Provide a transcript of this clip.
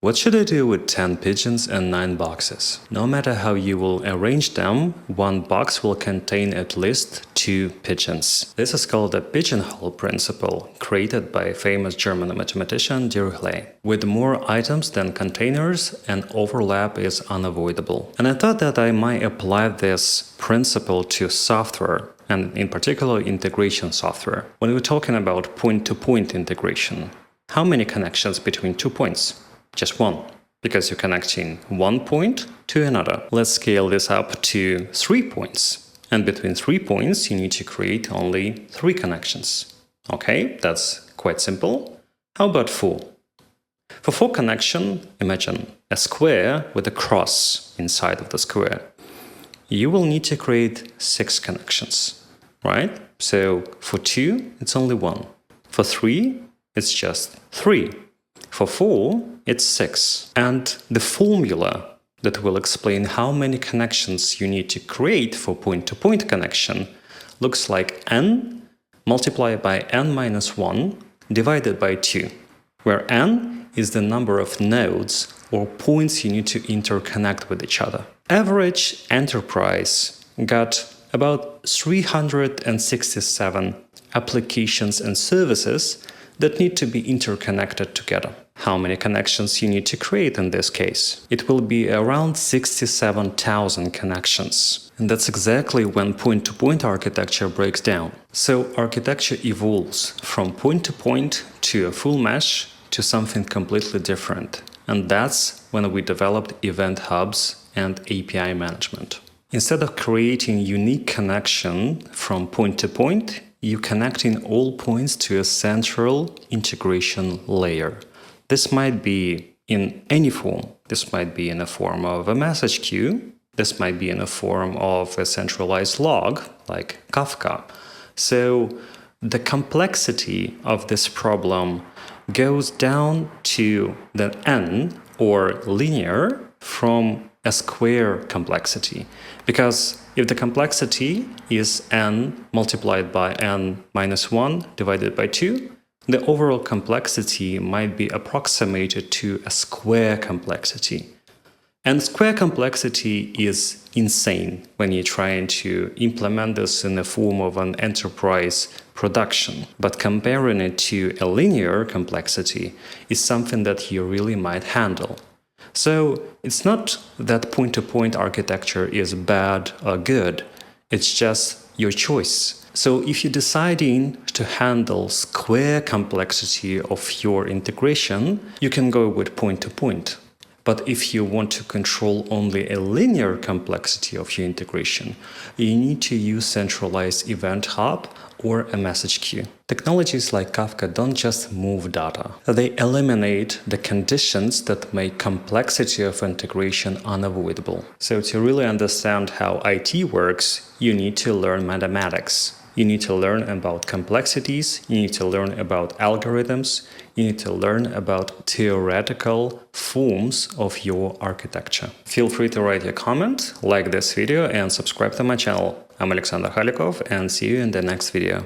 What should I do with 10 pigeons and 9 boxes? No matter how you will arrange them, one box will contain at least 2 pigeons. This is called the pigeonhole principle, created by famous German mathematician Dirichlet. With more items than containers, an overlap is unavoidable. And I thought that I might apply this principle to software, and in particular integration software. When we're talking about point-to-point integration, how many connections between 2 points? Just one, because you're connecting one point to another. Let's scale this up to 3 points. And between 3 points, you need to create only 3 connections. Okay, that's quite simple. How about 4? For 4 connection, imagine a square with a cross inside of the square. You will need to create 6 connections, right? So for 2, it's only 1. For 3, it's just 3. For 4, it's 6. And the formula that will explain how many connections you need to create for point-to-point connection looks like n multiplied by n minus 1 divided by 2, where n is the number of nodes or points you need to interconnect with each other. Average enterprise got about 367 applications and services that need to be interconnected together. How many connections you need to create in this case? It will be around 67,000 connections. And that's exactly when point-to-point architecture breaks down. So architecture evolves from point-to-point to a full mesh to something completely different. And that's when we developed event hubs and API management. Instead of creating unique connection from point to point, you connecting all points to a central integration layer. This might be in any form. This might be in a form of a message queue. This might be in a form of a centralized log, like Kafka. So the complexity of this problem goes down to the n, or linear, from a square complexity. Because if the complexity is n multiplied by n minus 1 divided by 2, the overall complexity might be approximated to a square complexity. And square complexity is insane when you're trying to implement this in the form of an enterprise production. But comparing it to a linear complexity is something that you really might handle. So it's not that point-to-point architecture is bad or good, it's just your choice. So if you're deciding to handle square complexity of your integration, you can go with point-to-point. But if you want to control only a linear complexity of your integration, you need to use centralized event hub or a message queue. Technologies like Kafka don't just move data. They eliminate the conditions that make complexity of integration unavoidable. So to really understand how IT works, you need to learn mathematics. You need to learn about complexities, you need to learn about algorithms, you need to learn about theoretical forms of your architecture. Feel free to write your comment, like this video and subscribe to my channel. I'm Alexander Khalikov and see you in the next video.